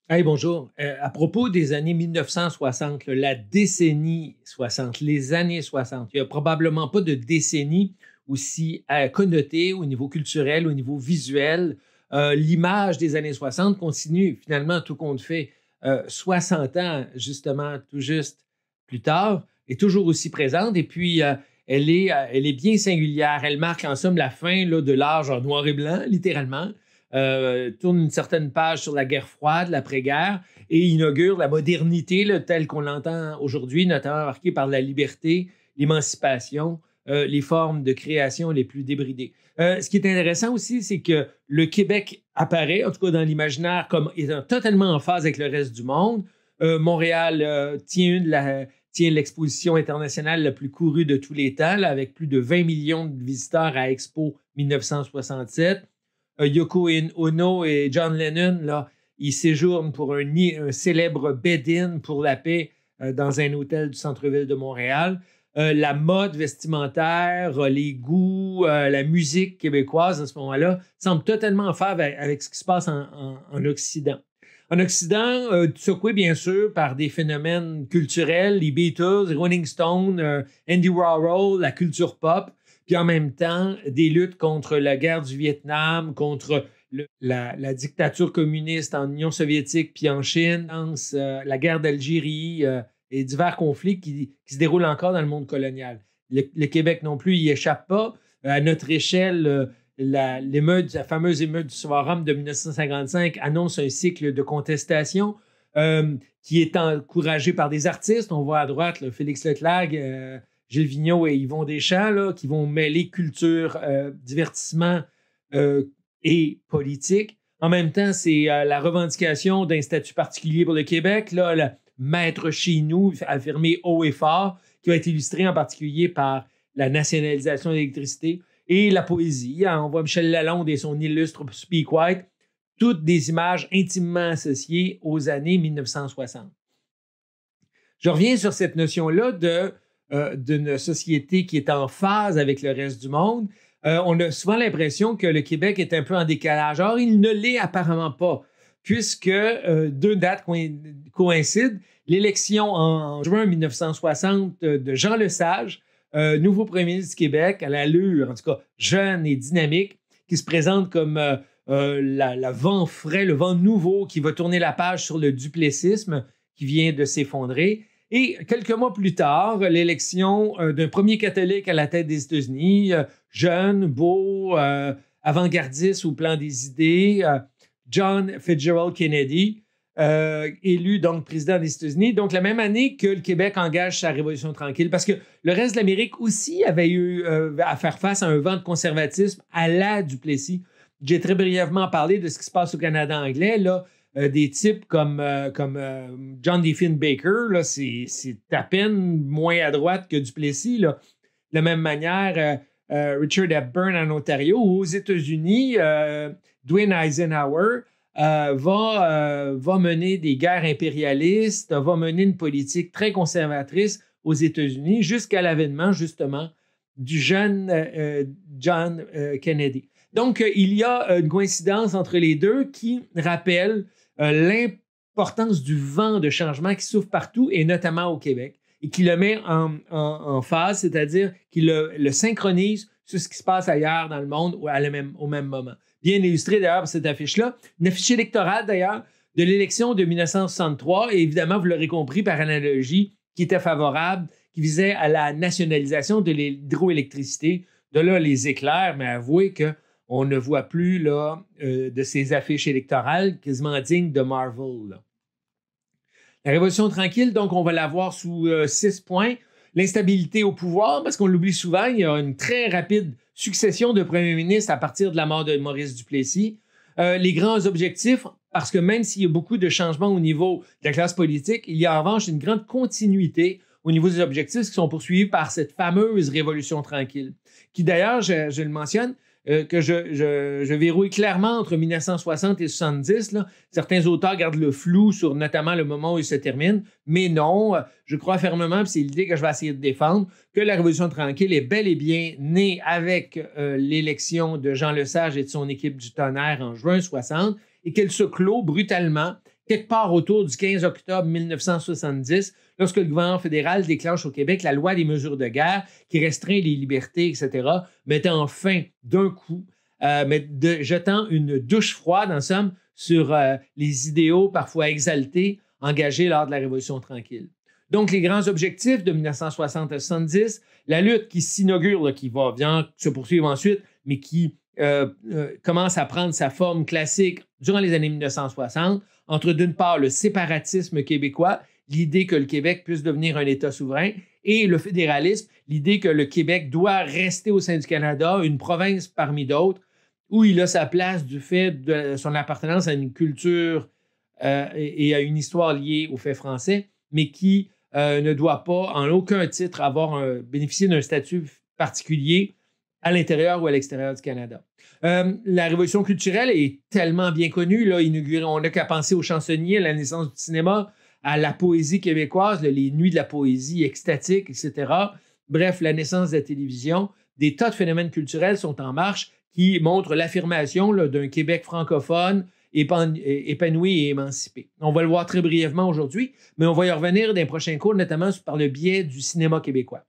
Hey, bonjour. À propos des années 1960, là, la décennie 60, les années 60, il n'y a probablement pas de décennie aussi connotée au niveau culturel, au niveau visuel. L'image des années 60 continue finalement, tout compte fait, 60 ans, justement, tout juste plus tard, est toujours aussi présente. Et puis, elle est bien singulière. Elle marque en somme la fin là, de l'âge en noir et blanc, littéralement. Tourne une certaine page sur la guerre froide, l'après-guerre, et inaugure la modernité là, telle qu'on l'entend aujourd'hui, notamment marquée par la liberté, l'émancipation, les formes de création les plus débridées. Ce qui est intéressant aussi, c'est que le Québec apparaît, en tout cas dans l'imaginaire, comme étant totalement en phase avec le reste du monde. Montréal tient l'exposition internationale la plus courue de tous les temps, là, avec plus de 20 millions de visiteurs à Expo 1967. Yoko Ono et John Lennon, là, ils séjournent pour un célèbre bed-in pour la paix dans un hôtel du centre-ville de Montréal. La mode vestimentaire, les goûts, la musique québécoise à ce moment-là semblent totalement en phase avec ce qui se passe en Occident. En Occident, secoué bien sûr par des phénomènes culturels, les Beatles, Rolling Stone, Andy Warhol, la culture pop, puis en même temps, des luttes contre la guerre du Vietnam, contre la dictature communiste en Union soviétique puis en Chine, la guerre d'Algérie et divers conflits qui se déroulent encore dans le monde colonial. Le Québec non plus y échappe pas. À notre échelle, la fameuse émeute du Soir de 1955 annonce un cycle de contestation qui est encouragé par des artistes. On voit à droite là, Félix Leclerc, Gilles Vigneault et Yvon Deschamps, là, qui vont mêler culture, divertissement et politique. En même temps, c'est la revendication d'un statut particulier pour le Québec, là, le maître chez nous, affirmé haut et fort, qui va être illustré en particulier par la nationalisation de l'électricité et la poésie. On voit Michel Lalonde et son illustre Speak White, toutes des images intimement associées aux années 1960. Je reviens sur cette notion-là d'une société qui est en phase avec le reste du monde. On a souvent l'impression que le Québec est un peu en décalage. Or, il ne l'est apparemment pas, puisque deux dates coïncident. L'élection en juin 1960 de Jean Lesage, nouveau premier ministre du Québec, à l'allure, en tout cas, jeune et dynamique, qui se présente comme le vent frais, le vent nouveau qui va tourner la page sur le duplessisme qui vient de s'effondrer. Et quelques mois plus tard, l'élection d'un premier catholique à la tête des États-Unis, jeune, beau, avant-gardiste au plan des idées, John Fitzgerald Kennedy, élu donc président des États-Unis. Donc la même année que le Québec engage sa révolution tranquille, parce que le reste de l'Amérique aussi avait eu à faire face à un vent de conservatisme à la Duplessis. J'ai très brièvement parlé de ce qui se passe au Canada anglais, là. Des types comme John Diefenbaker, là, c'est à peine moins à droite que Duplessis. Là. De la même manière, Richard Hepburn en Ontario, ou aux États-Unis, Dwight Eisenhower va mener des guerres impérialistes, va mener une politique très conservatrice aux États-Unis jusqu'à l'avènement, justement, du jeune John Kennedy. Donc, il y a une coïncidence entre les deux qui rappelle l'importance du vent de changement qui souffle partout, et notamment au Québec, et qui le met en phase, c'est-à-dire qu'il le synchronise sur ce qui se passe ailleurs dans le monde au même moment. Bien illustré d'ailleurs par cette affiche-là. Une affiche électorale d'ailleurs de l'élection de 1963, et évidemment, vous l'aurez compris par analogie, qui était favorable, qui visait à la nationalisation de l'hydroélectricité. De là, les éclairs, mais avouez que on ne voit plus là, de ces affiches électorales quasiment dignes de Marvel. Là. La Révolution tranquille, donc, on va la voir sous 6 points. L'instabilité au pouvoir, parce qu'on l'oublie souvent, il y a une très rapide succession de premiers ministres à partir de la mort de Maurice Duplessis. Les grands objectifs, parce que même s'il y a beaucoup de changements au niveau de la classe politique, il y a en revanche une grande continuité au niveau des objectifs qui sont poursuivis par cette fameuse Révolution tranquille, qui d'ailleurs, je le mentionne, que je verrouille clairement entre 1960 et 70. Là. Certains auteurs gardent le flou sur notamment le moment où il se termine, mais non, je crois fermement, puis c'est l'idée que je vais essayer de défendre, que la Révolution tranquille est bel et bien née avec l'élection de Jean Lesage et de son équipe du Tonnerre en juin 60, et qu'elle se clôt brutalement quelque part autour du 15 octobre 1970, lorsque le gouvernement fédéral déclenche au Québec la loi des mesures de guerre qui restreint les libertés, etc., mettant fin d'un coup, jetant une douche froide, en somme, sur les idéaux parfois exaltés engagés lors de la Révolution tranquille. Donc, les grands objectifs de 1960 à 70, la lutte qui s'inaugure, qui va bien se poursuivre ensuite, mais qui commence à prendre sa forme classique durant les années 1960, entre d'une part le séparatisme québécois, l'idée que le Québec puisse devenir un État souverain, et le fédéralisme, l'idée que le Québec doit rester au sein du Canada, une province parmi d'autres, où il a sa place du fait de son appartenance à une culture et à une histoire liée aux faits français, mais qui ne doit pas, en aucun titre, bénéficier d'un statut particulier à l'intérieur ou à l'extérieur du Canada. La révolution culturelle est tellement bien connue. Là, on n'a qu'à penser aux chansonniers, à la naissance du cinéma, à la poésie québécoise, les nuits de la poésie extatique, etc. Bref, la naissance de la télévision. Des tas de phénomènes culturels sont en marche qui montrent l'affirmation d'un Québec francophone épanoui et émancipé. On va le voir très brièvement aujourd'hui, mais on va y revenir dans les prochains cours, notamment par le biais du cinéma québécois.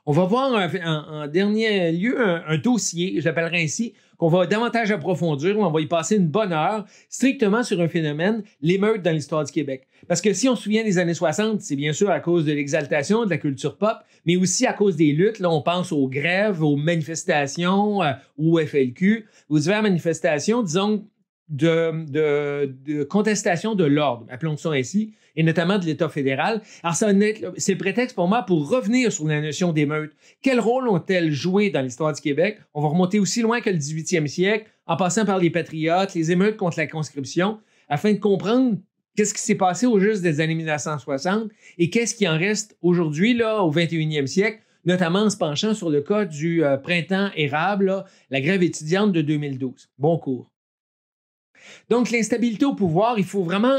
On va voir en dernier lieu un dossier, j'appellerai ainsi, qu'on va davantage approfondir, où on va y passer une bonne heure, strictement sur un phénomène, l'émeute dans l'histoire du Québec. Parce que si on se souvient des années 60, c'est bien sûr à cause de l'exaltation de la culture pop, mais aussi à cause des luttes. Là, on pense aux grèves, aux manifestations, au FLQ, aux diverses manifestations, disons, de contestation de l'ordre, appelons ça ainsi, et notamment de l'État fédéral. Alors, c'est le prétexte pour moi pour revenir sur la notion d'émeute. Quel rôle ont-elles joué dans l'histoire du Québec? On va remonter aussi loin que le 18e siècle, en passant par les patriotes, les émeutes contre la conscription, afin de comprendre qu'est-ce qui s'est passé au juste des années 1960 et qu'est-ce qui en reste aujourd'hui, là, au 21e siècle, notamment en se penchant sur le cas du printemps érable, là, la grève étudiante de 2012. Bon cours. Donc, l'instabilité au pouvoir, il faut vraiment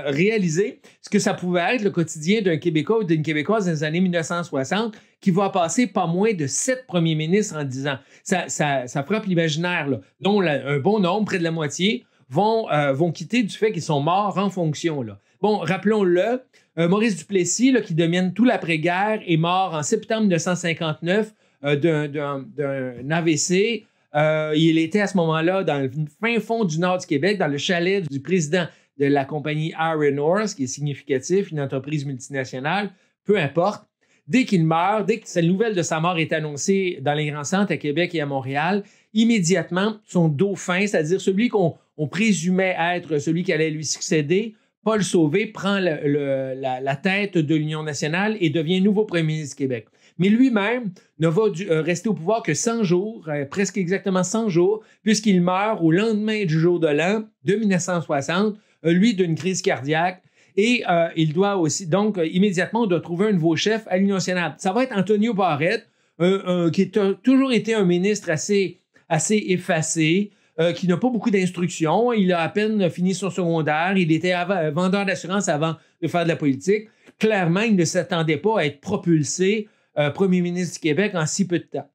réaliser ce que ça pouvait être le quotidien d'un Québécois ou d'une Québécoise dans les années 1960 qui va passer pas moins de 7 premiers ministres en 10 ans. Ça frappe l'imaginaire, là, dont un bon nombre, près de la moitié, vont quitter du fait qu'ils sont morts en fonction. Là. Bon, rappelons-le, Maurice Duplessis, là, qui domine tout l'après-guerre, est mort en septembre 1959 d'un AVC. Il était à ce moment-là dans le fin fond du nord du Québec, dans le chalet du président de la compagnie Iron Horse, qui est significatif, une entreprise multinationale, peu importe. Dès qu'il meurt, dès que la nouvelle de sa mort est annoncée dans les grands centres à Québec et à Montréal, immédiatement, son dauphin, c'est-à-dire celui qu'on présumait être celui qui allait lui succéder, Paul Sauvé, prend la tête de l'Union nationale et devient nouveau premier ministre du Québec. Mais lui-même ne va rester au pouvoir que 100 jours, presque exactement 100 jours, puisqu'il meurt au lendemain du jour de l'an de 1960, lui d'une crise cardiaque. Et il doit aussi, donc, immédiatement, on doit trouver un nouveau chef à l'Union nationale. Ça va être Antonio Barrette, qui a toujours été un ministre assez effacé, qui n'a pas beaucoup d'instructions. Il a à peine fini son secondaire. Il était vendeur d'assurance avant de faire de la politique. Clairement, il ne s'attendait pas à être propulsé premier ministre du Québec en si peu de temps.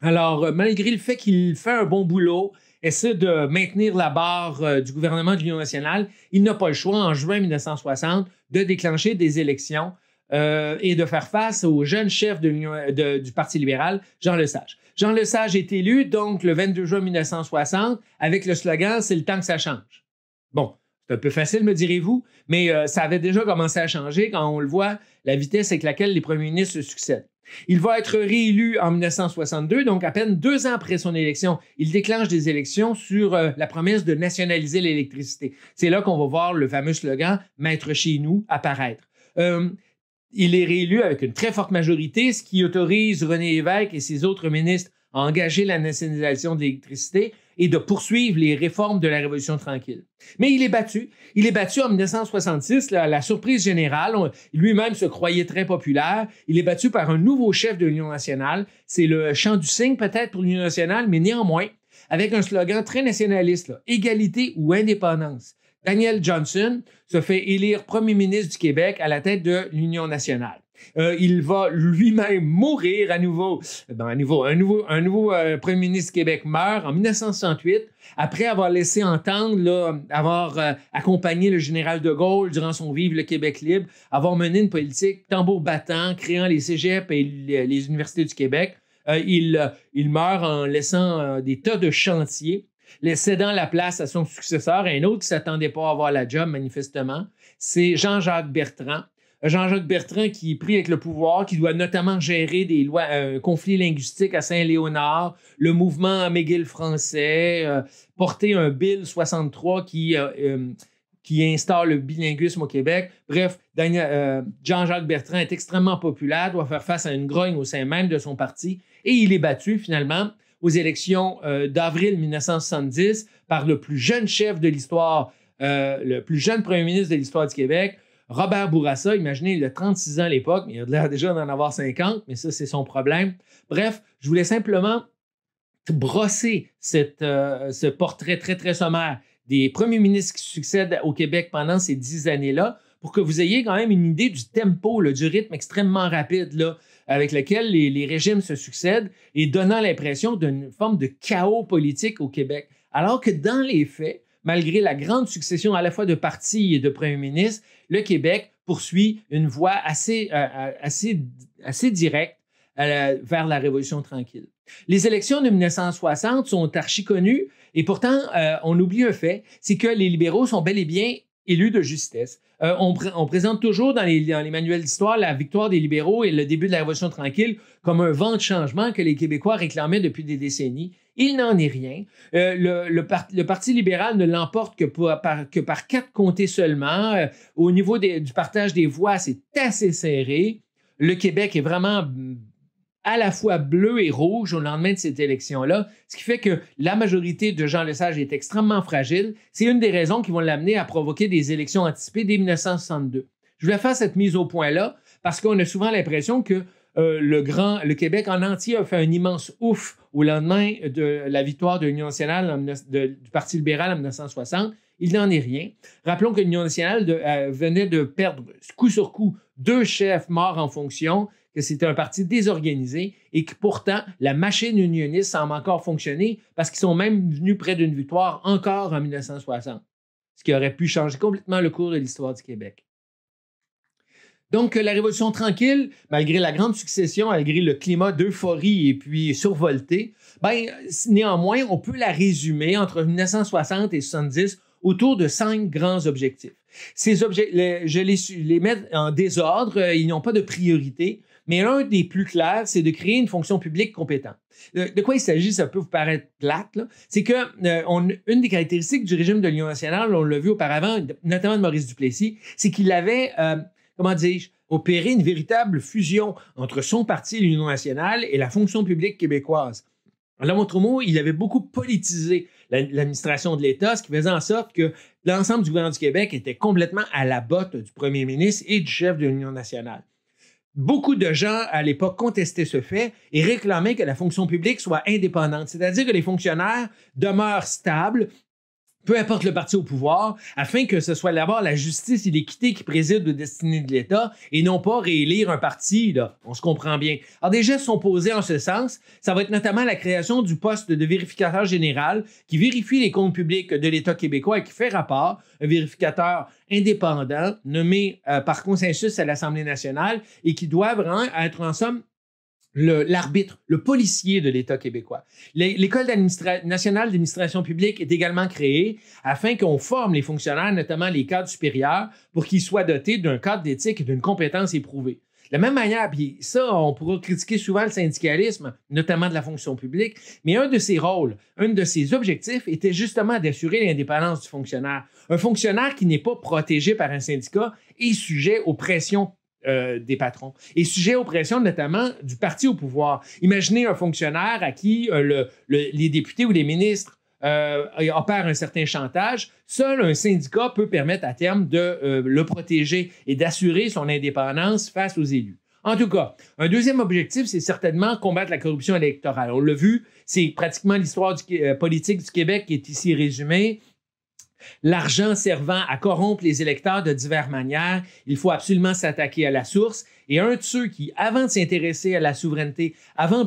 Alors, malgré le fait qu'il fait un bon boulot, essaie de maintenir la barre du gouvernement de l'Union nationale, il n'a pas le choix, en juin 1960, de déclencher des élections et de faire face au jeune chef du Parti libéral, Jean Lesage. Jean Lesage est élu, donc, le 22 juin 1960, avec le slogan « C'est le temps que ça change ». Bon, c'est un peu facile, me direz-vous, mais ça avait déjà commencé à changer quand on le voit, la vitesse avec laquelle les premiers ministres se succèdent. Il va être réélu en 1962, donc à peine 2 ans après son élection. Il déclenche des élections sur la promesse de nationaliser l'électricité. C'est là qu'on va voir le fameux slogan « Maître chez nous » apparaître. Il est réélu avec une très forte majorité, ce qui autorise René Lévesque et ses autres ministres à engager la nationalisation de l'électricité et de poursuivre les réformes de la Révolution tranquille. Mais il est battu. Il est battu en 1966, là, à la surprise générale. Lui-même se croyait très populaire. Il est battu par un nouveau chef de l'Union nationale. C'est le chant du cygne peut-être pour l'Union nationale, mais néanmoins, avec un slogan très nationaliste, là, « Égalité ou indépendance ». Daniel Johnson se fait élire premier ministre du Québec à la tête de l'Union nationale. Il va lui-même mourir à nouveau. Un nouveau premier ministre du Québec meurt en 1968 après avoir laissé entendre, là, avoir accompagné le général de Gaulle durant son Vive le Québec libre, avoir mené une politique tambour battant, créant les cégeps et les universités du Québec. Il meurt en laissant des tas de chantiers, cédant la place à son successeur, un autre qui ne s'attendait pas à avoir la job, manifestement. C'est Jean-Jacques Bertrand. Jean-Jacques Bertrand qui est pris avec le pouvoir, qui doit notamment gérer des lois, conflits linguistiques à Saint-Léonard, le mouvement McGill français, porter un Bill 63 qui instaure le bilinguisme au Québec. Bref, Jean-Jacques Bertrand est extrêmement populaire, doit faire face à une grogne au sein même de son parti et il est battu finalement aux élections d'avril 1970 par le plus jeune chef de l'histoire, le plus jeune premier ministre de l'histoire du Québec, Robert Bourassa. Imaginez, il a 36 ans à l'époque, mais il a l'air déjà d'en avoir 50, mais ça, c'est son problème. Bref, je voulais simplement brosser ce portrait très, très sommaire des premiers ministres qui succèdent au Québec pendant ces 10 années-là pour que vous ayez quand même une idée du tempo, là, du rythme extrêmement rapide là, avec lequel les régimes se succèdent et donnant l'impression d'une forme de chaos politique au Québec. Alors que dans les faits, malgré la grande succession à la fois de partis et de premiers ministres, le Québec poursuit une voie assez directe vers la Révolution tranquille. Les élections de 1960 sont archi connues et pourtant, on oublie un fait, c'est que les libéraux sont bel et bien élus de justesse. On présente toujours dans les manuels d'histoire la victoire des libéraux et le début de la Révolution tranquille comme un vent de changement que les Québécois réclamaient depuis des décennies. Il n'en est rien. Le Parti libéral ne l'emporte que par 4 comtés seulement. Au niveau du partage des voix, c'est assez serré. Le Québec est vraiment à la fois bleu et rouge au lendemain de cette élection-là, ce qui fait que la majorité de Jean Lesage est extrêmement fragile. C'est une des raisons qui vont l'amener à provoquer des élections anticipées dès 1962. Je voulais faire cette mise au point-là parce qu'on a souvent l'impression que le Québec en entier a fait un immense ouf au lendemain de la victoire de l'Union nationale du Parti libéral en 1960. Il n'en est rien. Rappelons que l'Union nationale venait de perdre coup sur coup 2 chefs morts en fonction, que c'était un parti désorganisé et que pourtant, la machine unioniste semble encore fonctionner parce qu'ils sont même venus près d'une victoire encore en 1960, ce qui aurait pu changer complètement le cours de l'histoire du Québec. Donc, la Révolution tranquille, malgré la grande succession, malgré le climat d'euphorie et puis survolté, néanmoins, on peut la résumer entre 1960 et 1970 autour de 5 grands objectifs. Ces objectifs, je les mets en désordre, ils n'ont pas de priorité, mais l'un des plus clairs, c'est de créer une fonction publique compétente. De quoi il s'agit, ça peut vous paraître plate, c'est que une des caractéristiques du régime de l'Union nationale, on l'a vu auparavant, notamment de Maurice Duplessis, c'est qu'il avait, opéré une véritable fusion entre son parti, l'Union nationale, et la fonction publique québécoise. En d'autres mots, il avait beaucoup politisé l'administration de l'État, ce qui faisait en sorte que l'ensemble du gouvernement du Québec était complètement à la botte du premier ministre et du chef de l'Union nationale. Beaucoup de gens, à l'époque, contestaient ce fait et réclamaient que la fonction publique soit indépendante, c'est-à-dire que les fonctionnaires demeurent stables, peu importe le parti au pouvoir, afin que ce soit d'abord la justice et l'équité qui président aux destinées de l'État et non pas réélire un parti, là. On se comprend bien. Alors, des gestes sont posés en ce sens. Ça va être notamment la création du poste de vérificateur général qui vérifie les comptes publics de l'État québécois et qui fait rapport, un vérificateur indépendant nommé par consensus à l'Assemblée nationale et qui doit vraiment être, en somme, l'arbitre, le policier de l'État québécois. L'École nationale d'administration publique est également créée afin qu'on forme les fonctionnaires, notamment les cadres supérieurs, pour qu'ils soient dotés d'un cadre d'éthique et d'une compétence éprouvée. De la même manière, puis ça, on pourra critiquer souvent le syndicalisme, notamment de la fonction publique, mais un de ses rôles, un de ses objectifs était justement d'assurer l'indépendance du fonctionnaire. Un fonctionnaire qui n'est pas protégé par un syndicat est sujet aux pressions des patrons et sujet aux pressions notamment du parti au pouvoir. Imaginez un fonctionnaire à qui les députés ou les ministres opèrent un certain chantage. Seul un syndicat peut permettre à terme de le protéger et d'assurer son indépendance face aux élus. En tout cas, un deuxième objectif, c'est certainement combattre la corruption électorale. On l'a vu, c'est pratiquement l'histoire politique du Québec qui est ici résumée. L'argent servant à corrompre les électeurs de diverses manières, il faut absolument s'attaquer à la source. Et un de ceux qui, avant de s'intéresser à la souveraineté,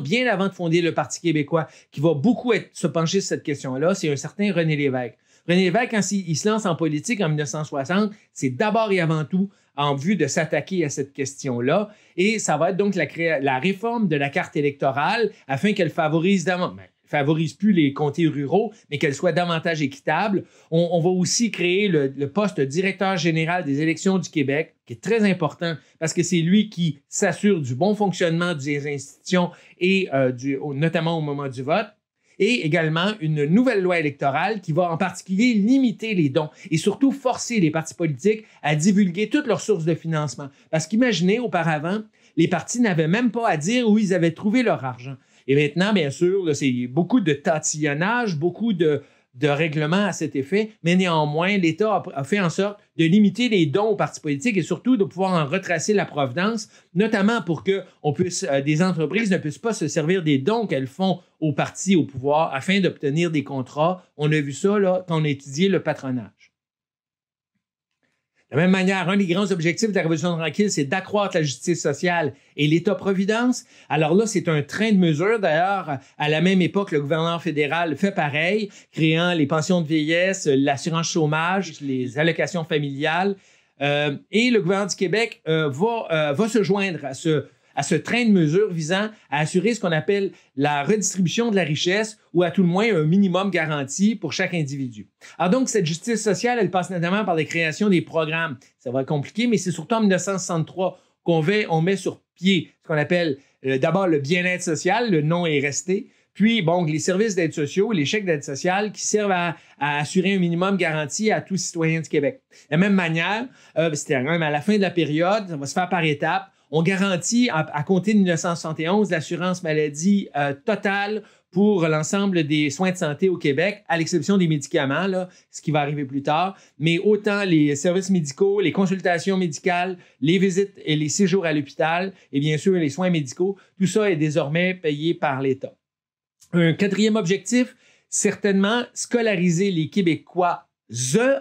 bien avant de fonder le Parti québécois, qui va beaucoup se pencher sur cette question-là, c'est un certain René Lévesque. René Lévesque, quand il se lance en politique en 1960, c'est d'abord et avant tout en vue de s'attaquer à cette question-là. Et ça va être donc la réforme de la carte électorale afin qu'elle favorise favorise plus les comtés ruraux, mais qu'elle soit davantage équitable. On va aussi créer le poste de directeur général des élections du Québec, qui est très important parce que c'est lui qui s'assure du bon fonctionnement des institutions et notamment au moment du vote. Et également une nouvelle loi électorale qui va en particulier limiter les dons et surtout forcer les partis politiques à divulguer toutes leurs sources de financement. Parce qu'imaginez, auparavant, les partis n'avaient même pas à dire où ils avaient trouvé leur argent. Et maintenant, bien sûr, là, c'est beaucoup de tatillonnage, beaucoup de règlements à cet effet, mais néanmoins, l'État a fait en sorte de limiter les dons aux partis politiques et surtout de pouvoir en retracer la provenance, notamment pour que des entreprises ne puissent pas se servir des dons qu'elles font aux partis au pouvoir afin d'obtenir des contrats. On a vu ça là, quand on a étudié le patronage. De la même manière, un des grands objectifs de la Révolution tranquille, c'est d'accroître la justice sociale et l'État-providence. Alors là, c'est un train de mesures. D'ailleurs, à la même époque, le gouvernement fédéral fait pareil, créant les pensions de vieillesse, l'assurance chômage, les allocations familiales. Et le gouvernement du Québec va se joindre à ce train de mesures visant à assurer ce qu'on appelle la redistribution de la richesse ou à tout le moins un minimum garanti pour chaque individu. Alors donc, cette justice sociale, elle passe notamment par la création des programmes. Ça va être compliqué, mais c'est surtout en 1963 qu'on met sur pied ce qu'on appelle d'abord le bien-être social, le nom est resté, puis bon, les services d'aide sociaux, les chèques d'aide sociale qui servent à assurer un minimum garanti à tous citoyens du Québec. De la même manière, c'était même à la fin de la période, ça va se faire par étapes. On garantit, à compter de 1971, l'assurance maladie totale pour l'ensemble des soins de santé au Québec, à l'exception des médicaments, là, ce qui va arriver plus tard. Mais autant les services médicaux, les consultations médicales, les visites et les séjours à l'hôpital, et bien sûr les soins médicaux, tout ça est désormais payé par l'État. Un quatrième objectif, certainement scolariser les Québécois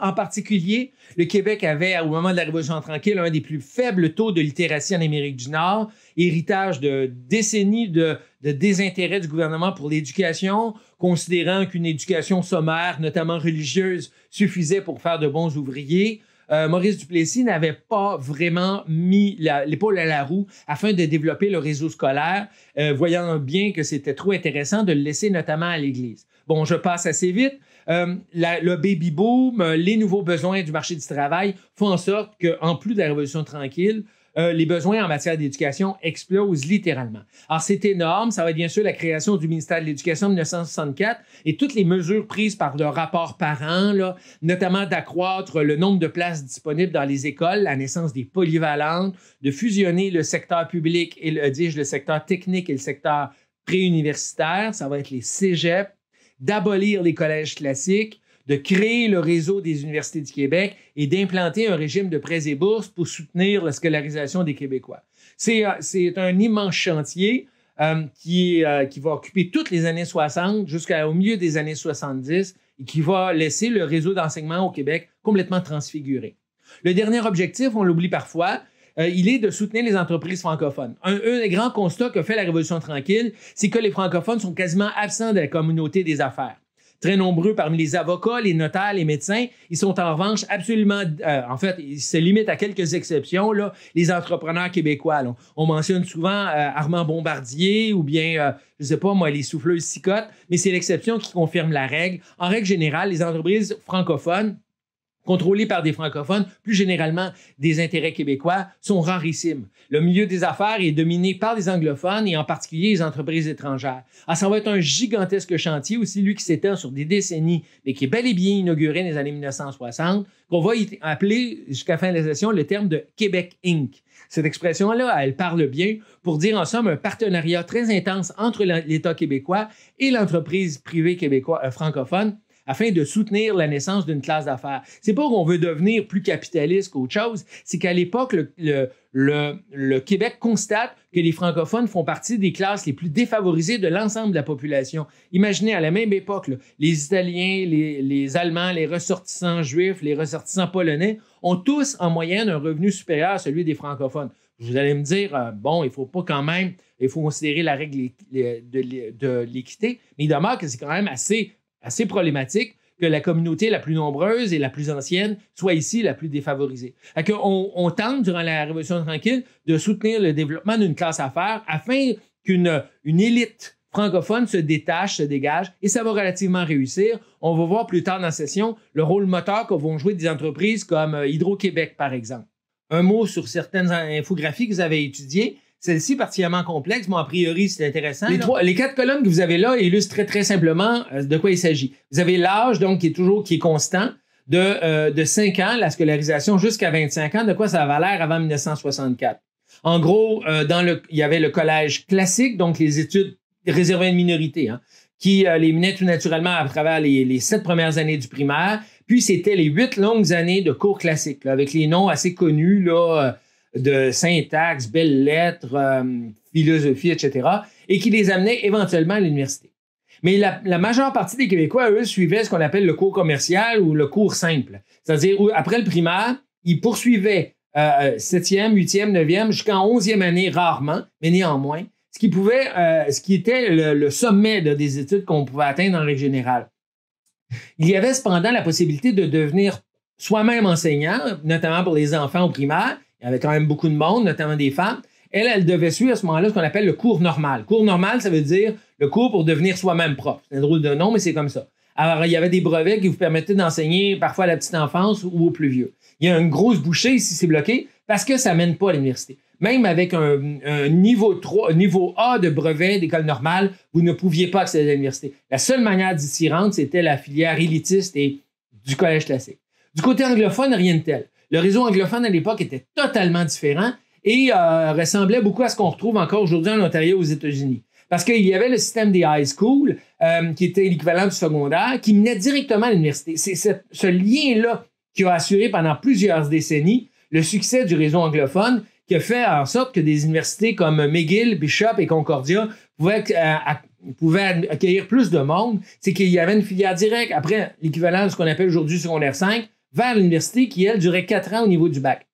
en particulier. Le Québec avait, au moment de la Révolution tranquille, un des plus faibles taux de littératie en Amérique du Nord, héritage de décennies de désintérêt du gouvernement pour l'éducation, considérant qu'une éducation sommaire, notamment religieuse, suffisait pour faire de bons ouvriers. Maurice Duplessis n'avait pas vraiment mis l'épaule à la roue afin de développer le réseau scolaire, voyant bien que c'était trop intéressant de le laisser notamment à l'Église. Bon, je passe assez vite. Le baby boom, les nouveaux besoins du marché du travail font en sorte qu'en plus de la Révolution tranquille, les besoins en matière d'éducation explosent littéralement. Alors, c'est énorme. Ça va être bien sûr la création du ministère de l'Éducation en 1964 et toutes les mesures prises par le rapport parent, là, notamment d'accroître le nombre de places disponibles dans les écoles, la naissance des polyvalentes, de fusionner le secteur public et le secteur technique et le secteur préuniversitaire, ça va être les cégeps, d'abolir les collèges classiques, de créer le réseau des universités du Québec et d'implanter un régime de prêts et bourses pour soutenir la scolarisation des Québécois. C'est un immense chantier qui va occuper toutes les années 60 jusqu'au milieu des années 70 et qui va laisser le réseau d'enseignement au Québec complètement transfiguré. Le dernier objectif, on l'oublie parfois, il est de soutenir les entreprises francophones. Un des grands constats que fait la Révolution tranquille, c'est que les francophones sont quasiment absents de la communauté des affaires. Très nombreux parmi les avocats, les notaires, les médecins, ils sont en revanche absolument... en fait, ils se limitent à quelques exceptions, là, les entrepreneurs québécois. Là. On mentionne souvent Armand Bombardier ou bien, je ne sais pas moi, les souffleuses Cicotte, mais c'est l'exception qui confirme la règle. En règle générale, les entreprises francophones contrôlés par des francophones, plus généralement des intérêts québécois, sont rarissimes. Le milieu des affaires est dominé par des anglophones et en particulier les entreprises étrangères. Alors, ça va être un gigantesque chantier, aussi lui qui s'étend sur des décennies, mais qui est bel et bien inauguré dans les années 1960, qu'on va appeler jusqu'à la fin de la session le terme de Québec Inc. Cette expression-là, elle parle bien pour dire en somme un partenariat très intense entre l'État québécois et l'entreprise privée québécoise francophone, afin de soutenir la naissance d'une classe d'affaires. C'est pas qu'on veut devenir plus capitaliste qu'autre chose, c'est qu'à l'époque, le Québec constate que les francophones font partie des classes les plus défavorisées de l'ensemble de la population. Imaginez, à la même époque, là, les Italiens, les Allemands, les ressortissants juifs, les ressortissants polonais ont tous en moyenne un revenu supérieur à celui des francophones. Vous allez me dire, bon, il faut pas quand même, il faut considérer la règle de l'équité, mais il demeure que c'est quand même assez problématique que la communauté la plus nombreuse et la plus ancienne soit ici la plus défavorisée. On tente, durant la Révolution tranquille, de soutenir le développement d'une classe affaires afin qu'une élite francophone se détache, se dégage, et ça va relativement réussir. On va voir plus tard dans la session le rôle moteur que vont jouer des entreprises comme Hydro-Québec, par exemple. Un mot sur certaines infographies que vous avez étudiées. Celle-ci, particulièrement complexe, mais a priori, c'est intéressant. Les 4 colonnes que vous avez là illustrent très, très simplement de quoi il s'agit. Vous avez l'âge, donc, qui est constant, de 5 ans, la scolarisation jusqu'à 25 ans. De quoi ça avait l'air avant 1964? En gros, il y avait le collège classique, donc les études réservées à une minorité, qui les menait tout naturellement à travers les 7 premières années du primaire. Puis, c'était les 8 longues années de cours classiques, là, avec les noms assez connus, là, de syntaxe, belles lettres, philosophie, etc., et qui les amenait éventuellement à l'université. Mais la majeure partie des Québécois, eux, suivaient ce qu'on appelle le cours commercial ou le cours simple. C'est-à-dire, après le primaire, ils poursuivaient 7e, 8e, 9e, jusqu'en 11e année, rarement, mais néanmoins, ce qui était le sommet des études qu'on pouvait atteindre en règle générale. Il y avait cependant la possibilité de devenir soi-même enseignant, notamment pour les enfants au primaire. Il y avait quand même beaucoup de monde, notamment des femmes. Elle devait suivre à ce moment-là ce qu'on appelle le cours normal. Cours normal, ça veut dire le cours pour devenir soi-même prof. C'est un drôle de nom, mais c'est comme ça. Alors, il y avait des brevets qui vous permettaient d'enseigner parfois à la petite enfance ou aux plus vieux. Il y a une grosse bouchée ici, c'est bloqué, parce que ça ne mène pas à l'université. Même avec un niveau A de brevet d'école normale, vous ne pouviez pas accéder à l'université. La seule manière d'y s'y rendre, c'était la filière élitiste et du collège classique. Du côté anglophone, rien de tel. Le réseau anglophone à l'époque était totalement différent et ressemblait beaucoup à ce qu'on retrouve encore aujourd'hui en Ontario aux États-Unis. Parce qu'il y avait le système des high school, qui était l'équivalent du secondaire, qui menait directement à l'université. C'est ce lien-là qui a assuré pendant plusieurs décennies le succès du réseau anglophone, qui a fait en sorte que des universités comme McGill, Bishop et Concordia pouvaient accueillir plus de monde. C'est qu'il y avait une filière directe après l'équivalent de ce qu'on appelle aujourd'hui secondaire 5 vers l'université qui, elle, durait 4 ans au niveau du bac.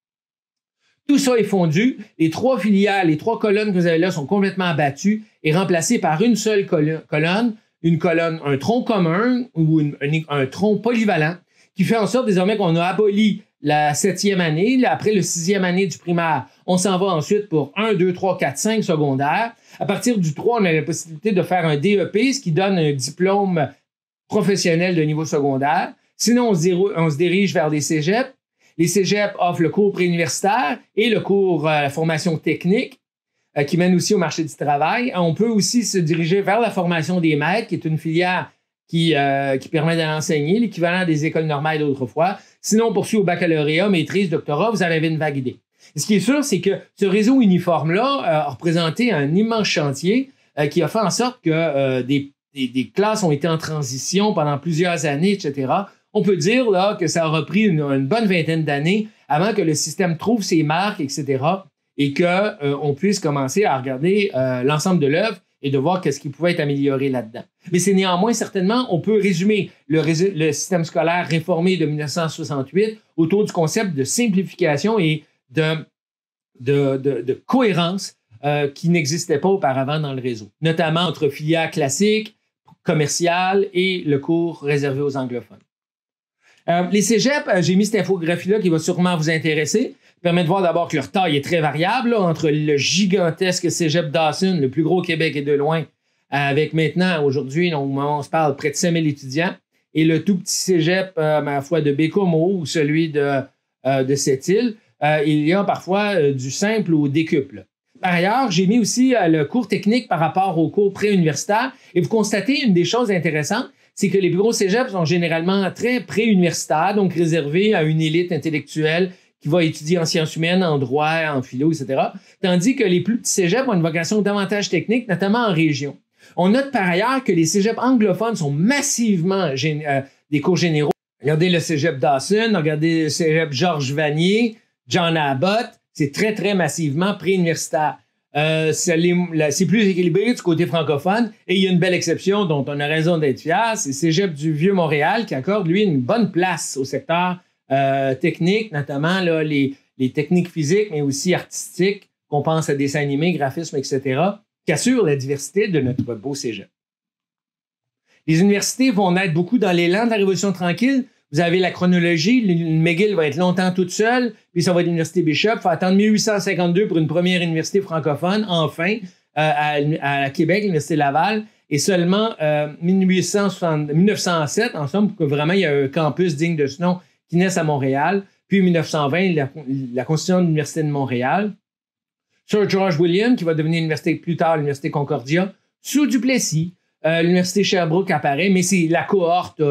Tout ça est fondu. Les 3 filières, les 3 colonnes que vous avez là sont complètement abattues et remplacées par une seule colonne, un tronc commun ou un tronc polyvalent qui fait en sorte désormais qu'on a aboli la 7e année. Après le 6e année du primaire, on s'en va ensuite pour 1, 2, 3, 4, 5 secondaires. À partir du 3, on a la possibilité de faire un DEP, ce qui donne un diplôme professionnel de niveau secondaire. Sinon, on se dirige vers des cégeps. Les cégeps offrent le cours préuniversitaire et le cours formation technique qui mène aussi au marché du travail. On peut aussi se diriger vers la formation des maîtres, qui est une filière qui permet d'aller enseigner, l'équivalent des écoles normales d'autrefois. Sinon, on poursuit au baccalauréat, maîtrise, doctorat, vous en avez une vague idée. Et ce qui est sûr, c'est que ce réseau uniforme-là a représenté un immense chantier qui a fait en sorte que des classes ont été en transition pendant plusieurs années, etc. On peut dire là, que ça aura pris une bonne vingtaine d'années avant que le système trouve ses marques, etc., et qu'on puisse commencer à regarder l'ensemble de l'œuvre et de voir qu'est-ce qui pouvait être amélioré là-dedans. Mais c'est néanmoins, certainement, on peut résumer le système scolaire réformé de 1968 autour du concept de simplification et de cohérence qui n'existait pas auparavant dans le réseau, notamment entre filières classiques, commerciales et le cours réservé aux anglophones. Les cégeps, j'ai mis cette infographie-là qui va sûrement vous intéresser. Ça permet de voir d'abord que leur taille est très variable, là, entre le gigantesque cégep Dawson, le plus gros au Québec et de loin, avec maintenant, aujourd'hui, au moment où on se parle, près de 5000 étudiants, et le tout petit cégep, ma foi, de Bécomo ou celui de Sept-Îles. Il y a parfois du simple au décuple. Par ailleurs, j'ai mis aussi le cours technique par rapport au cours préuniversitaire, et vous constatez une des choses intéressantes, c'est que les bureaux cégeps sont généralement très préuniversitaires, donc réservés à une élite intellectuelle qui va étudier en sciences humaines, en droit, en philo, etc. Tandis que les plus petits cégeps ont une vocation davantage technique, notamment en région. On note par ailleurs que les cégeps anglophones sont massivement des cours généraux. Regardez le cégep Dawson, regardez le cégep Georges Vanier, John Abbott. C'est très, très massivement préuniversitaire. C'est plus équilibré du côté francophone. Et il y a une belle exception dont on a raison d'être fier. C'est le cégep du Vieux-Montréal qui accorde, lui, une bonne place au secteur technique, notamment là, les techniques physiques, mais aussi artistiques, qu'on pense à dessin animé, graphisme, etc., qui assurent la diversité de notre beau cégep. Les universités vont naître beaucoup dans l'élan de la Révolution tranquille. Vous avez la chronologie. McGill va être longtemps toute seule, puis ça va être l'Université Bishop. Il faut attendre 1852 pour une première université francophone, enfin, à Québec, l'Université Laval. Et seulement 1907, ensemble, pour que vraiment il y ait un campus digne de ce nom qui naisse à Montréal. Puis 1920, la constitution de l'Université de Montréal. Sir George William, qui va devenir université plus tard, l'Université Concordia. Sous Duplessis, l'Université Sherbrooke apparaît, mais c'est la cohorte,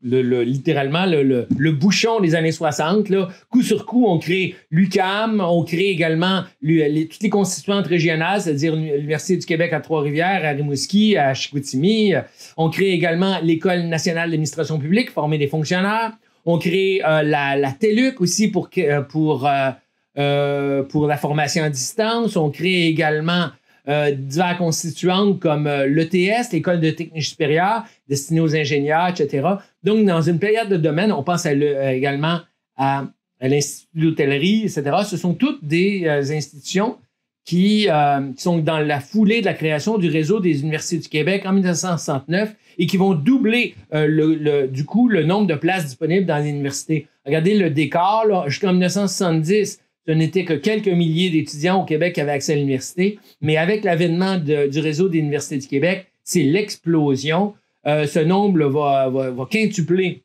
littéralement le bouchon des années 60. Là. Coup sur coup, on crée l'UQAM, on crée également toutes les constituantes régionales, c'est-à-dire l'Université du Québec à Trois-Rivières, à Rimouski, à Chicoutimi. On crée également l'École nationale d'administration publique, former des fonctionnaires. On crée la TELUC aussi pour la formation à distance. On crée également diverses constituantes comme l'ETS, l'École de technique supérieure, destinée aux ingénieurs, etc. Donc, dans une période de domaine, on pense également à l'Institut d'hôtellerie, etc. Ce sont toutes des institutions qui sont dans la foulée de la création du réseau des universités du Québec en 1969 et qui vont doubler du coup le nombre de places disponibles dans les universités. Regardez le décor, là, jusqu'en 1970, ce n'était que quelques milliers d'étudiants au Québec qui avaient accès à l'université, mais avec l'avènement du réseau des universités du Québec, c'est l'explosion. Ce nombre va quintupler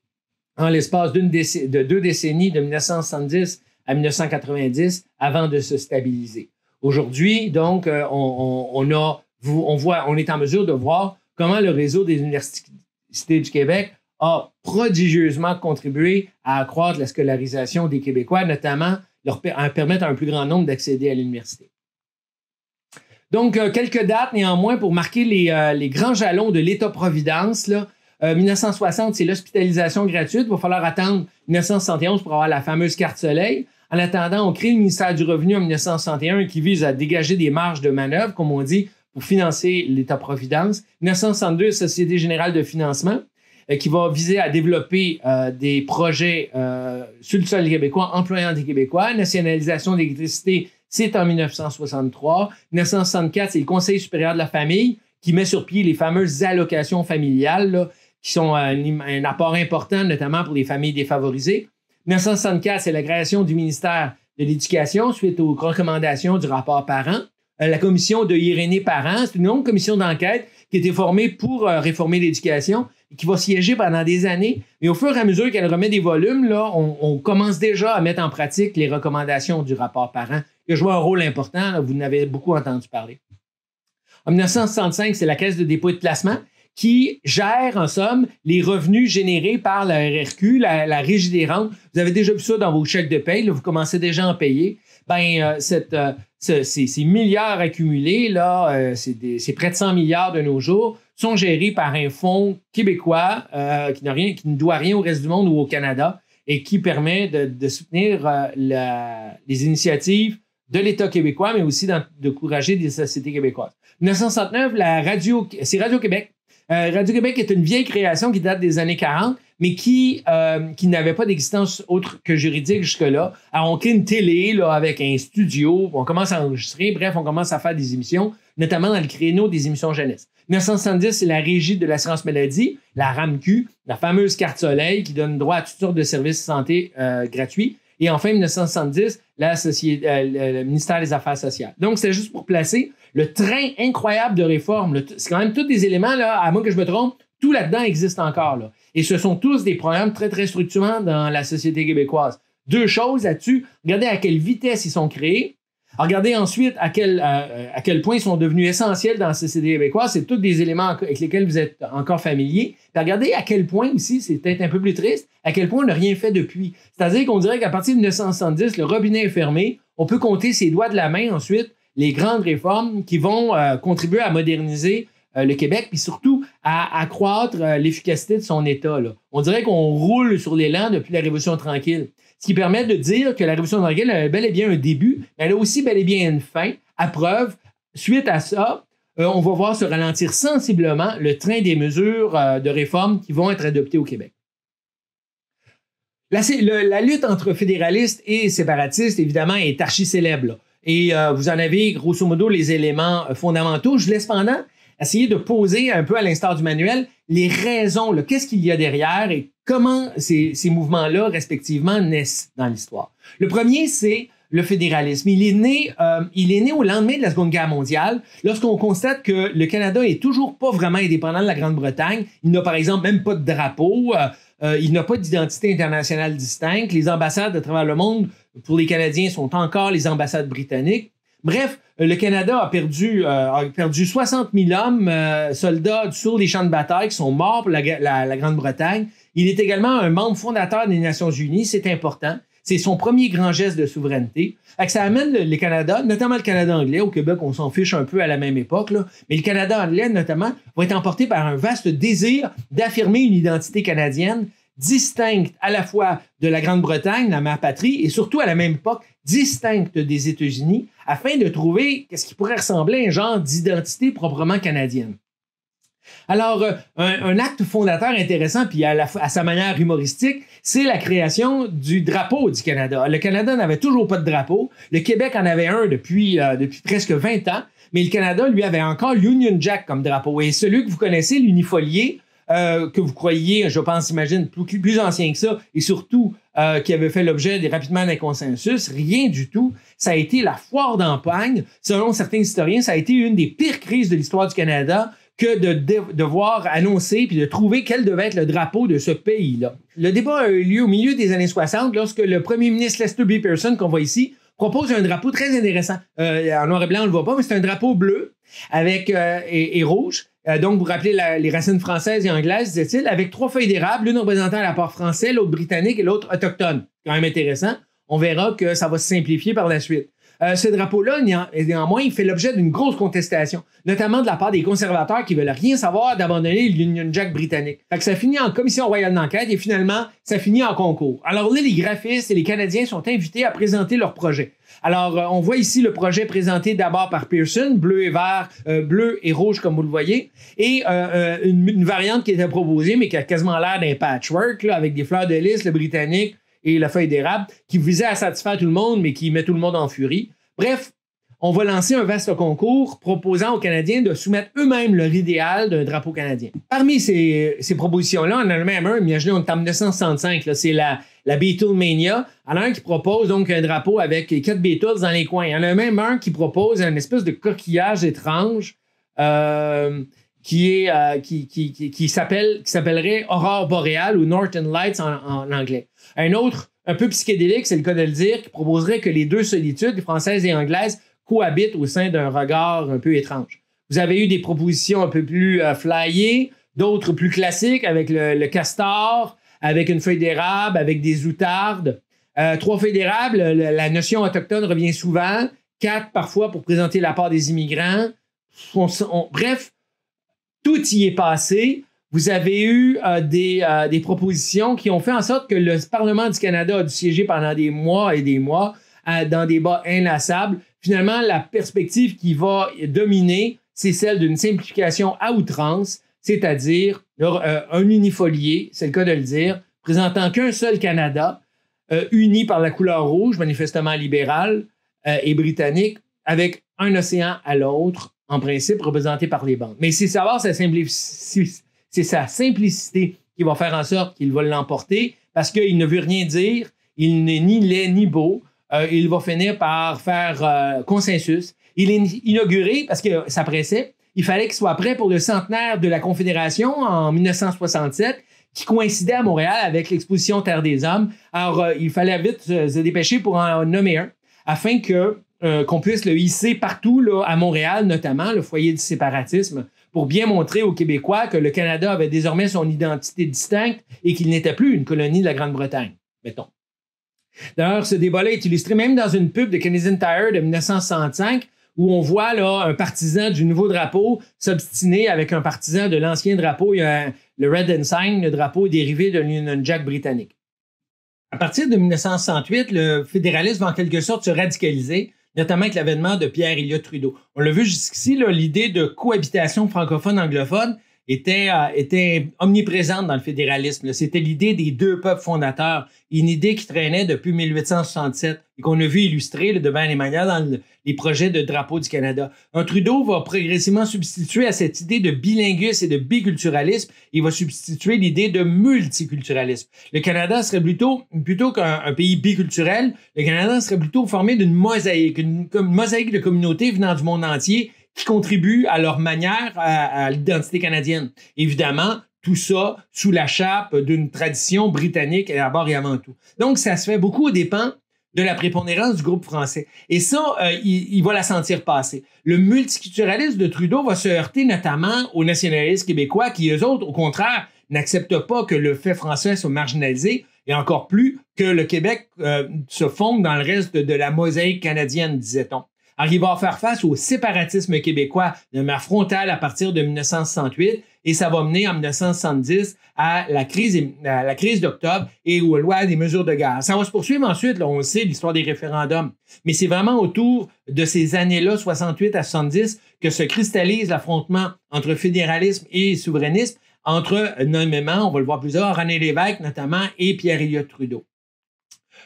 en l'espace de 2 décennies, de 1970 à 1990, avant de se stabiliser. Aujourd'hui, donc, on est en mesure de voir comment le réseau des universités du Québec a prodigieusement contribué à accroître la scolarisation des Québécois, notamment leur permettre à un plus grand nombre d'accéder à l'université. Donc, quelques dates néanmoins pour marquer les grands jalons de l'État-providence. 1960, c'est l'hospitalisation gratuite. Il va falloir attendre 1971 pour avoir la fameuse carte soleil. En attendant, on crée le ministère du Revenu en 1961 qui vise à dégager des marges de manœuvre, comme on dit, pour financer l'État-providence. 1962, Société générale de financement qui va viser à développer des projets sur le sol québécois, employant des Québécois. Nationalisation d'électricité, c'est en 1963. 1964, c'est le Conseil supérieur de la famille qui met sur pied les fameuses allocations familiales, là, qui sont un apport important, notamment pour les familles défavorisées. 1964, c'est la création du ministère de l'Éducation suite aux recommandations du rapport Parent. La commission de Irénée Parent, c'est une longue commission d'enquête qui a été formée pour réformer l'éducation et qui va siéger pendant des années. Et au fur et à mesure qu'elle remet des volumes, là, on commence déjà à mettre en pratique les recommandations du rapport Parent, qui a joué un rôle important. Là, vous en avez beaucoup entendu parler. En 1965, c'est la Caisse de dépôt et de placement qui gère, en somme, les revenus générés par la RRQ, la Régie des rentes. Vous avez déjà vu ça dans vos chèques de paye, là, vous commencez déjà à en payer. Ces milliards accumulés, là, c'est près de 100 milliards de nos jours, sont gérés par un fonds québécois qui ne doit rien au reste du monde ou au Canada et qui permet de soutenir les initiatives de l'État québécois, mais aussi d'encourager des sociétés québécoises. 1969, c'est Radio-Québec. Radio-Québec est une vieille création qui date des années 40, mais qui n'avait pas d'existence autre que juridique jusque-là. Alors, on crée une télé là, avec un studio, on commence à enregistrer, bref, on commence à faire des émissions, notamment dans le créneau des émissions jeunesse. 1970, c'est la Régie de l'assurance maladie, la RAMQ, la fameuse carte soleil qui donne droit à toutes sortes de services de santé gratuits. Et enfin, 1970, le ministère des Affaires sociales. Donc, c'est juste pour placer le train incroyable de réformes. C'est quand même tous des éléments, là, à moins que je me trompe, tout là-dedans existe encore. Là. Et ce sont tous des programmes très, très structurants dans la société québécoise. 2 choses là-dessus. Regardez à quelle vitesse ils sont créés. Regardez ensuite à quel point ils sont devenus essentiels dans la société québécoise. C'est tous des éléments avec lesquels vous êtes encore familiers. Puis regardez à quel point aussi, c'est peut-être un peu plus triste, à quel point on n'a rien fait depuis. C'est-à-dire qu'on dirait qu'à partir de 1970, le robinet est fermé. On peut compter ses doigts de la main ensuite les grandes réformes qui vont contribuer à moderniser le Québec, puis surtout à accroître l'efficacité de son État. Là. On dirait qu'on roule sur l'élan depuis la Révolution tranquille. Ce qui permet de dire que la Révolution tranquille a bel et bien un début, mais elle a aussi bel et bien une fin. À preuve, suite à ça, on va voir se ralentir sensiblement le train des mesures de réforme qui vont être adoptées au Québec. La lutte entre fédéralistes et séparatistes, évidemment, est archi-célèbre. Là. Et vous en avez, grosso modo, les éléments fondamentaux. Je laisse pendant essayer de poser un peu à l'instar du manuel les raisons, là, qu'est-ce qu'il y a derrière et comment ces mouvements-là, respectivement, naissent dans l'histoire. Le premier, c'est le fédéralisme. Il est né au lendemain de la Seconde Guerre mondiale, lorsqu'on constate que le Canada est toujours pas vraiment indépendant de la Grande-Bretagne. Il n'a, par exemple, même pas de drapeau. Il n'a pas d'identité internationale distincte. Les ambassades à travers le monde, pour les Canadiens, sont encore les ambassades britanniques. Bref, le Canada a perdu 60 000 hommes, soldats sur les champs de bataille qui sont morts pour la Grande-Bretagne. Il est également un membre fondateur des Nations unies, c'est important. C'est son premier grand geste de souveraineté. Ça amène le Canada, notamment le Canada anglais, au Québec, on s'en fiche un peu à la même époque, là, mais le Canada anglais, notamment, va être emporté par un vaste désir d'affirmer une identité canadienne distincte à la fois de la Grande-Bretagne, la mère patrie, et surtout à la même époque, distincte des États-Unis, afin de trouver ce qui pourrait ressembler à un genre d'identité proprement canadienne. Alors, un acte fondateur intéressant, puis à sa manière humoristique, c'est la création du drapeau du Canada. Le Canada n'avait toujours pas de drapeau. Le Québec en avait un depuis presque 20 ans, mais le Canada, lui, avait encore l'Union Jack comme drapeau. Et celui que vous connaissez, l'unifolié, que vous croyez, je pense, imagine, plus ancien que ça, et surtout qui avait fait l'objet rapidement d'un consensus, rien du tout. Ça a été la foire d'Empoigne. Selon certains historiens, ça a été une des pires crises de l'histoire du Canada que de devoir annoncer puis de trouver quel devait être le drapeau de ce pays-là. Le débat a eu lieu au milieu des années 60 lorsque le premier ministre Lester B. Pearson, qu'on voit ici, propose un drapeau très intéressant. En noir et blanc, on ne le voit pas, mais c'est un drapeau bleu avec et rouge. Donc, vous rappelez les racines françaises et anglaises, disait-il, avec 3 feuilles d'érable, l'une représentant la part français, l'autre britannique et l'autre autochtone. Quand même intéressant. On verra que ça va se simplifier par la suite. Ce drapeau-là, néanmoins, il fait l'objet d'une grosse contestation, notamment de la part des conservateurs qui veulent rien savoir d'abandonner l'Union Jack britannique. Fait que ça finit en commission royale d'enquête et finalement, ça finit en concours. Alors là, les graphistes et les Canadiens sont invités à présenter leur projet. Alors, on voit ici le projet présenté d'abord par Pearson, bleu et vert, bleu et rouge comme vous le voyez, et une variante qui était proposée, mais qui a quasiment l'air d'un patchwork, là, avec des fleurs de lys, le britannique, et la feuille d'érable, qui visait à satisfaire tout le monde, mais qui met tout le monde en furie. Bref, on va lancer un vaste concours proposant aux Canadiens de soumettre eux-mêmes leur idéal d'un drapeau canadien. Parmi ces propositions-là, on en a même un, imaginez, on est en 1965, là, c'est la Beatlemania. Il y en a un qui propose donc un drapeau avec 4 Beatles dans les coins. Il y en a même un qui propose une espèce de coquillage étrange qui s'appellerait Aurore boréale ou Northern Lights en anglais. Un autre, un peu psychédélique, c'est le cas de le dire, qui proposerait que les deux solitudes, françaises et anglaises, cohabitent au sein d'un regard un peu étrange. Vous avez eu des propositions un peu plus flyées, d'autres plus classiques avec le castor, avec une feuille d'érable, avec des outardes. 3 feuilles d'érable, la notion autochtone revient souvent. 4 parfois pour présenter la part des immigrants. Bref, tout y est passé. Vous avez eu des propositions qui ont fait en sorte que le Parlement du Canada a dû siéger pendant des mois et des mois dans des débats inlassables. Finalement, la perspective qui va dominer, c'est celle d'une simplification à outrance, c'est-à-dire un unifolié, c'est le cas de le dire, présentant qu'un seul Canada, uni par la couleur rouge, manifestement libérale et britannique, avec un océan à l'autre, en principe représenté par les bandes. Mais c'est savoir sa simplicité qui va faire en sorte qu'il va l'emporter, parce qu'il ne veut rien dire, il n'est ni laid ni beau, il va finir par faire consensus. Il est inauguré, parce que ça pressait, il fallait qu'il soit prêt pour le centenaire de la Confédération en 1967, qui coïncidait à Montréal avec l'exposition Terre des Hommes. Alors, il fallait vite se dépêcher pour en nommer un, afin qu'on puisse le hisser partout là, à Montréal, notamment, le foyer du séparatisme, pour bien montrer aux Québécois que le Canada avait désormais son identité distincte et qu'il n'était plus une colonie de la Grande-Bretagne, mettons. D'ailleurs, ce débat-là est illustré même dans une pub de Canadian Tire de 1965 où on voit là, un partisan du nouveau drapeau s'obstiner avec un partisan de l'ancien drapeau. Il y a le Red Ensign, le drapeau dérivé de l'Union Jack britannique. À partir de 1968, le fédéralisme va en quelque sorte se radicaliser, notamment avec l'avènement de Pierre Elliott Trudeau. On l'a vu jusqu'ici, l'idée de cohabitation francophone-anglophone était omniprésente dans le fédéralisme. C'était l'idée des deux peuples fondateurs, une idée qui traînait depuis 1867 et qu'on a vu illustrer de bien des manières dans les projets de drapeau du Canada. Trudeau va progressivement substituer à cette idée de bilinguisme et de biculturalisme, il va substituer l'idée de multiculturalisme. Le Canada serait plutôt qu'un pays biculturel, le Canada serait plutôt formé d'une mosaïque, une mosaïque de communautés venant du monde entier qui contribuent à leur manière à l'identité canadienne. Évidemment, tout ça sous la chape d'une tradition britannique d'abord et avant tout. Donc, ça se fait beaucoup aux dépens de la prépondérance du groupe français. Et ça, il va la sentir passer. Le multiculturalisme de Trudeau va se heurter notamment aux nationalistes québécois qui, eux autres, au contraire, n'acceptent pas que le fait français soit marginalisé et encore plus que le Québec se fonde dans le reste de la mosaïque canadienne, disait-on. Alors, il va faire face au séparatisme québécois de manière frontale à partir de 1968 et ça va mener en 1970 à la crise d'octobre et aux lois des mesures de guerre. Ça va se poursuivre ensuite, là, on le sait, l'histoire des référendums. Mais c'est vraiment autour de ces années-là, 68 à 70, que se cristallise l'affrontement entre fédéralisme et souverainisme, entre, nommément, on va le voir plus tard, René Lévesque notamment et Pierre Elliott Trudeau.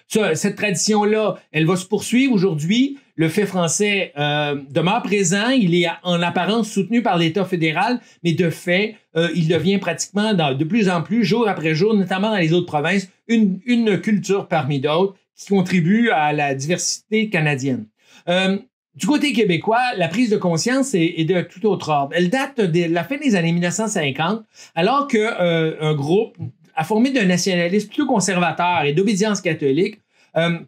Cette tradition-là, elle va se poursuivre aujourd'hui. Le fait français demeure présent. Il est en apparence soutenu par l'État fédéral, mais de fait, il devient pratiquement de plus en plus, jour après jour, notamment dans les autres provinces, une culture parmi d'autres qui contribue à la diversité canadienne. Du côté québécois, la prise de conscience est de tout autre ordre. Elle date de la fin des années 1950, alors qu'un groupe formé d'un nationalisme plutôt conservateur et d'obédience catholique,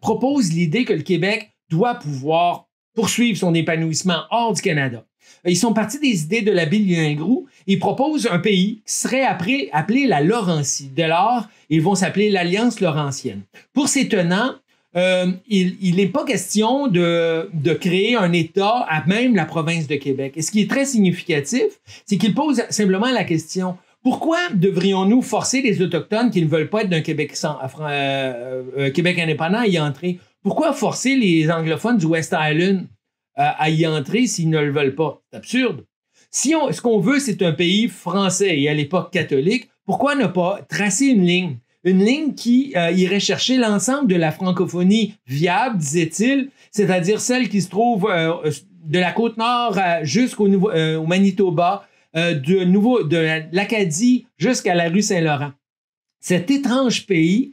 propose l'idée que le Québec doit pouvoir poursuivre son épanouissement hors du Canada. Ils sont partis des idées de la bilinguerie. Ils proposent un pays qui serait appelé la Laurentie. Dès lors, ils vont s'appeler l'Alliance laurentienne. Pour ces tenants, il n'est pas question de créer un État à même la province de Québec. Et ce qui est très significatif, c'est qu'ils posent simplement la question: pourquoi devrions-nous forcer les Autochtones qui ne veulent pas être d'un Québec indépendant à y entrer? Pourquoi forcer les anglophones du West Island à y entrer s'ils ne le veulent pas? C'est absurde. Ce qu'on veut, c'est un pays français et à l'époque catholique, pourquoi ne pas tracer une ligne? Une ligne qui irait chercher l'ensemble de la francophonie viable, disait-il, c'est-à-dire celle qui se trouve de la Côte-Nord jusqu'au au Manitoba, de l'Acadie jusqu'à la rue Saint-Laurent. Cet étrange pays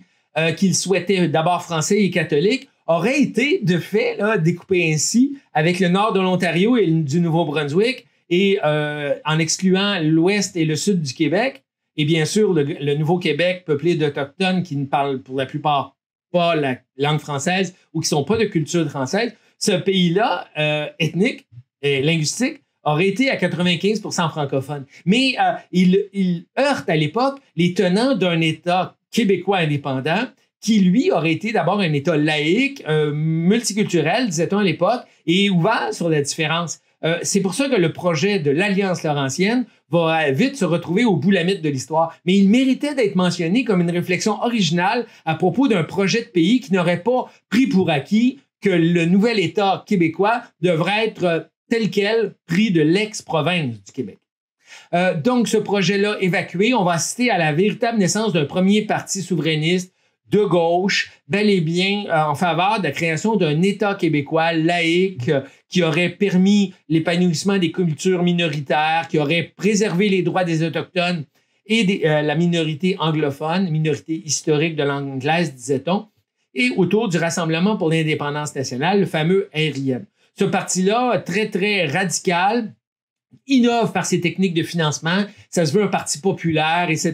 qu'il souhaitait d'abord français et catholique aurait été de fait découpé ainsi avec le nord de l'Ontario et du Nouveau-Brunswick et en excluant l'ouest et le sud du Québec et bien sûr le Nouveau-Québec peuplé d'Autochtones qui ne parlent pour la plupart pas la langue française ou qui ne sont pas de culture française. Ce pays-là, ethnique et linguistique, aurait été à 95% francophone. Mais il heurte à l'époque les tenants d'un État québécois indépendant qui, lui, aurait été d'abord un État laïque, multiculturel, disait-on à l'époque, et ouvert sur la différence. C'est pour ça que le projet de l'Alliance laurentienne va vite se retrouver au bout la mythe de l'histoire. Mais il méritait d'être mentionné comme une réflexion originale à propos d'un projet de pays qui n'aurait pas pris pour acquis que le nouvel État québécois devrait être tel quel pris de l'ex-province du Québec. Donc, ce projet-là évacué, on va assister à la véritable naissance d'un premier parti souverainiste de gauche, bel et bien en faveur de la création d'un État québécois laïque qui aurait permis l'épanouissement des cultures minoritaires, qui aurait préservé les droits des Autochtones et la minorité anglophone, minorité historique de langue anglaise, disait-on, et autour du Rassemblement pour l'indépendance nationale, le fameux RIM. Ce parti-là, très, très radical, innove par ses techniques de financement, ça se veut un parti populaire, etc.,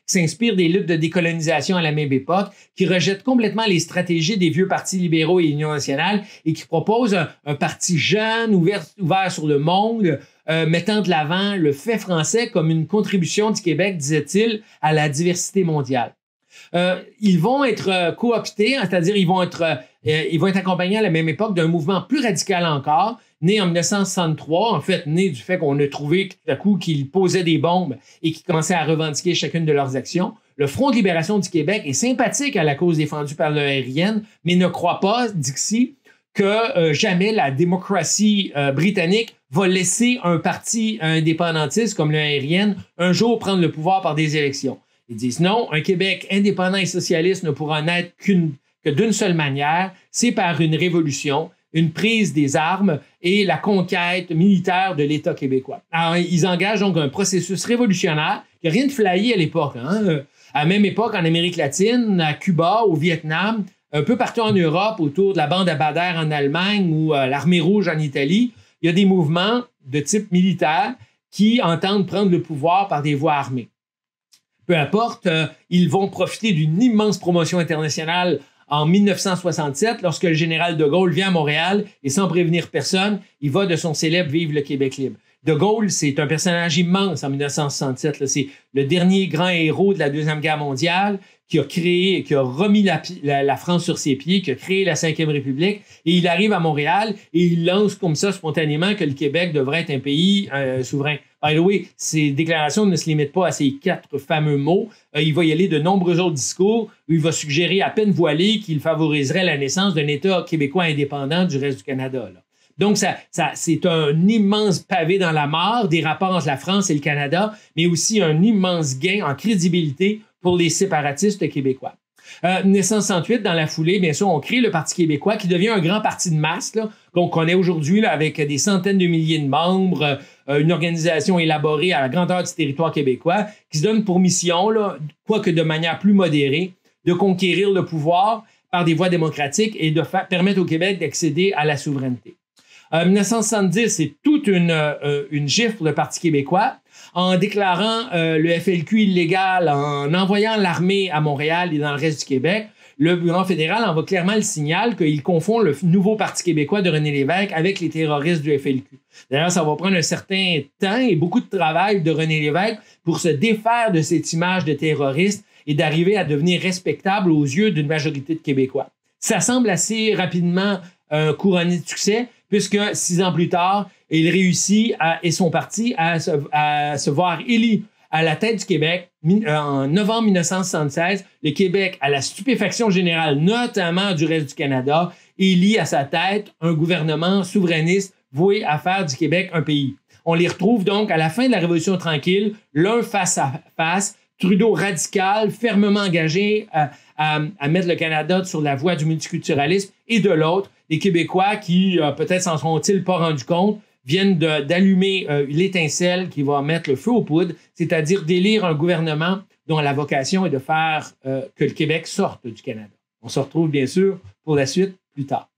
qui s'inspire des luttes de décolonisation à la même époque, qui rejette complètement les stratégies des vieux partis libéraux et l'Union nationale et qui propose un parti jeune, ouvert sur le monde, mettant de l'avant le fait français comme une contribution du Québec, disait-il, à la diversité mondiale. Ils vont être cooptés, c'est-à-dire ils vont être accompagnés à la même époque d'un mouvement plus radical encore, né en 1963, en fait, né du fait qu'on a trouvé tout à coup qu'ils posaient des bombes et qu'ils commençaient à revendiquer chacune de leurs actions. Le Front de libération du Québec est sympathique à la cause défendue par l'aérienne, mais ne croit pas, Dixie, que jamais la démocratie britannique va laisser un parti indépendantiste comme l'aérienne un jour prendre le pouvoir par des élections. Ils disent non, un Québec indépendant et socialiste ne pourra naître que d'une seule manière, c'est par une révolution, une prise des armes et la conquête militaire de l'État québécois. Alors, ils engagent donc un processus révolutionnaire. Il n'y a rien de flyé à l'époque. À la même époque, en Amérique latine, à Cuba, au Vietnam, un peu partout en Europe, autour de la bande à Bader en Allemagne ou l'Armée rouge en Italie, il y a des mouvements de type militaire qui entendent prendre le pouvoir par des voies armées. Peu importe, ils vont profiter d'une immense promotion internationale en 1967, lorsque le général de Gaulle vient à Montréal et sans prévenir personne, il va de son célèbre « Vive le Québec libre ». De Gaulle, c'est un personnage immense en 1967. Là. C'est le dernier grand héros de la Deuxième Guerre mondiale qui a remis la France sur ses pieds, qui a créé la Cinquième République. Et il arrive à Montréal et il lance comme ça spontanément que le Québec devrait être un pays souverain. By the way, ces déclarations ne se limitent pas à ces 4 fameux mots. Il va y aller de nombreux autres discours où il va suggérer à peine voilé qu'il favoriserait la naissance d'un État québécois indépendant du reste du Canada. Là. Donc, c'est un immense pavé dans la mare des rapports entre la France et le Canada, mais aussi un immense gain en crédibilité pour les séparatistes québécois. 1968, dans la foulée, bien sûr, on crée le Parti québécois qui devient un grand parti de masse qu'on connaît aujourd'hui avec des centaines de milliers de membres, une organisation élaborée à la grandeur du territoire québécois qui se donne pour mission, quoique de manière plus modérée, de conquérir le pouvoir par des voies démocratiques et de permettre au Québec d'accéder à la souveraineté. 1970, c'est toute une gifle pour le Parti québécois en déclarant le FLQ illégal, en envoyant l'armée à Montréal et dans le reste du Québec. Le gouvernement fédéral envoie clairement le signal qu'il confond le nouveau Parti québécois de René Lévesque avec les terroristes du FLQ. D'ailleurs, ça va prendre un certain temps et beaucoup de travail de René Lévesque pour se défaire de cette image de terroriste et d'arriver à devenir respectable aux yeux d'une majorité de Québécois. Ça semble assez rapidement couronné de succès, puisque 6 ans plus tard, il réussit et son parti à se voir élu à la tête du Québec. En novembre 1976, le Québec, à la stupéfaction générale, notamment du reste du Canada, élit à sa tête un gouvernement souverainiste voué à faire du Québec un pays. On les retrouve donc à la fin de la Révolution tranquille, l'un face à face, Trudeau radical, fermement engagé à mettre le Canada sur la voie du multiculturalisme, et de l'autre, les Québécois qui, peut-être s'en sont-ils pas rendus compte, viennent d'allumer l'étincelle qui va mettre le feu aux poudres, c'est-à-dire d'élire un gouvernement dont la vocation est de faire que le Québec sorte du Canada. On se retrouve bien sûr pour la suite plus tard.